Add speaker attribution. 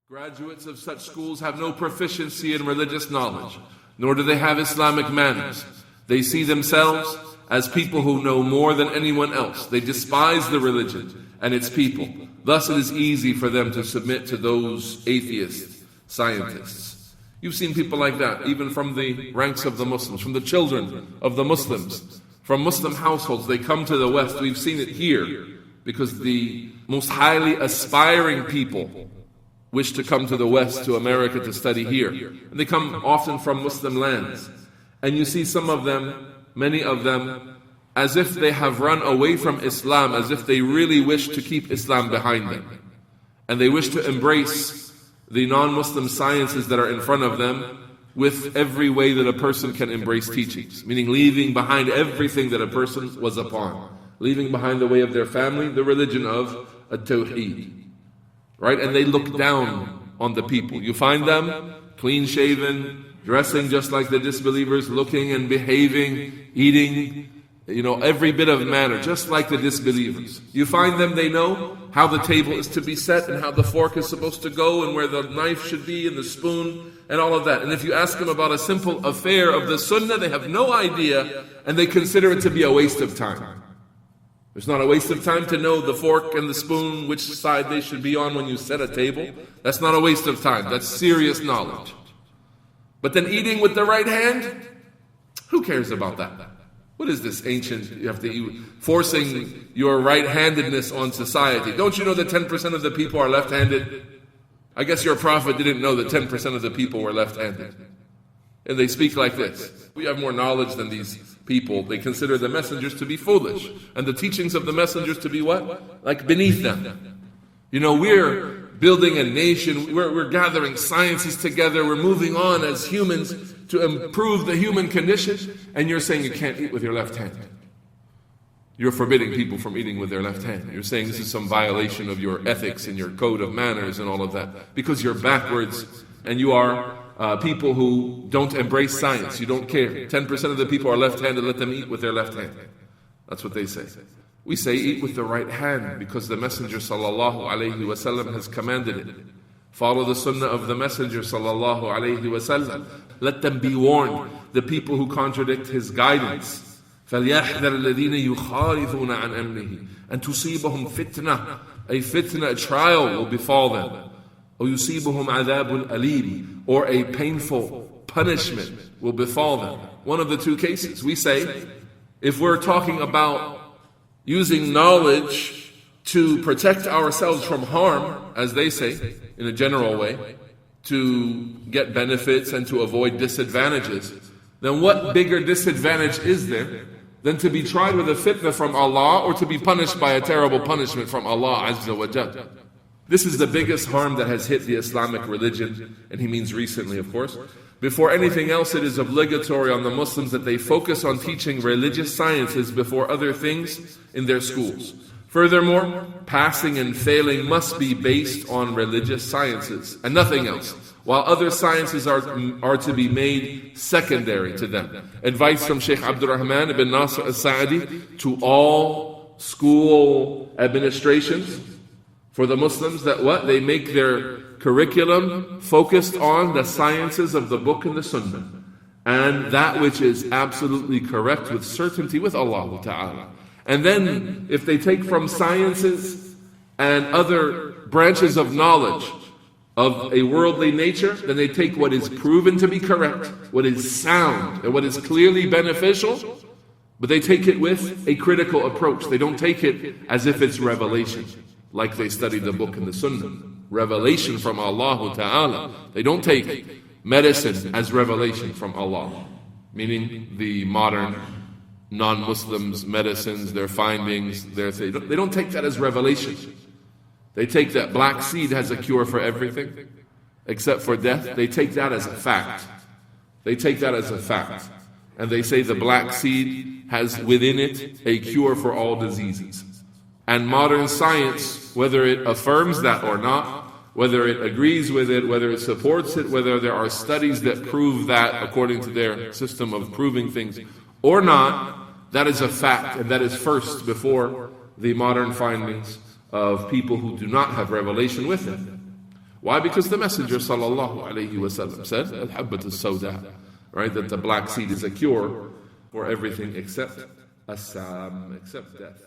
Speaker 1: Graduates of such schools have no proficiency in religious knowledge, nor do they have Islamic manners. They see themselves as people who know more than anyone else. They despise the religion and its people. Thus it is easy for them to submit to those atheist scientists. You've seen people like that, even from the ranks of the Muslims, from the children of the Muslims, from Muslim households. They come to the West. We've seen it here, because the most highly aspiring people wish to come to the West, to America, to study here. And they come often from Muslim lands. And you see some of them, many of them, as if they have run away from Islam, as if they really wish to keep Islam behind them. And they wish to embrace the non-Muslim sciences that are in front of them with every way that a person can embrace teachings. Meaning leaving behind everything that a person was upon. Leaving behind the way of their family, the religion of At-Tawheed. Right? And they look down on the people. You find them clean-shaven, dressing just like the disbelievers, looking and behaving, eating, every bit of manner, just like the disbelievers. You find them, they know how the table is to be set and how the fork is supposed to go and where the knife should be and the spoon and all of that. And if you ask them about a simple affair of the sunnah, they have no idea and they consider it to be a waste of time. It's not a waste of time to know the fork and the spoon, which side they should be on when you set a table. That's not a waste of time. That's serious knowledge. But then eating with the right hand? Who cares about that? What is this ancient, you have to eat, forcing your right-handedness on society? Don't you know that 10% of the people are left-handed? I guess your prophet didn't know that 10% of the people were left-handed. And they speak like this. We have more knowledge than these people. They consider the messengers to be foolish, and the teachings of the messengers to be what? Like beneath them. We're building a nation, we're gathering sciences together, we're moving on as humans to improve the human condition, and you're saying you can't eat with your left hand. You're forbidding people from eating with their left hand. You're saying this is some violation of your ethics and your code of manners and all of that, because you're backwards and you are people who don't embrace science. You don't care. 10% of the people are left-handed. Let them eat with their left hand. That's what they say. We say eat with the right hand because the Messenger sallallahu alaihi wasallam has commanded it. Follow the sunnah of the Messenger sallallahu alaihi wasallam. Let them be warned, the people who contradict his guidance. فَلْيَحْذَرَ الَّذِينَ يُخَالِفُونَ عَنْ أَمْرِهِ أَن تُصِيبَهُمْ فِتْنَةٌ. A fitna, a trial will befall them. Or يُصِيبُهُمْ عَذَابٌ أَلِيمٌ. Or a painful punishment will befall them. One of the two cases. We say, if we're talking about using knowledge to protect ourselves from harm, as they say, in a general way, to get benefits and to avoid disadvantages, then what bigger disadvantage is there than to be tried with a fitna from Allah or to be punished by a terrible punishment from Allah Azza wa Jalla? This is the biggest harm that has hit the Islamic religion, and he means recently, of course. Before anything else, it is obligatory on the Muslims that they focus on teaching religious sciences before other things in their schools. Furthermore, passing and failing must be based on religious sciences and nothing else, while other sciences are to be made secondary to them. Advice from Sheikh Abdurrahman ibn Nasr al-Sa'di to all school administrations for the Muslims, that what? They make their curriculum focused on the sciences of the book and the sunnah, and that which is absolutely correct with certainty with Allah Ta'ala. And then, if they take from sciences and other branches of knowledge of a worldly nature, then they take what is proven to be correct, what is sound, and what is clearly beneficial, but they take it with a critical approach. They don't take it as if it's revelation, like they study the book and the sunnah. Revelation from Allah Ta'ala. They don't take medicine as revelation from Allah, meaning the modern non-Muslims' medicines, their findings, they don't take that as revelation. They take that black seed has a cure for everything except for death. They take that as a fact. They take that as a fact. And they say the black seed has within it a cure for all diseases. And modern science, whether it affirms that or not, whether it agrees with it, whether it supports it, whether there are studies that prove that according to their system of proving things or not, that is a fact, and that is first before the modern findings of people who do not have revelation with them. Why? Because the Messenger sallallahu alayhi wasallam said, Al-Habbatu Sawda, right, that the black seed is a cure for everything except as-sam, except death.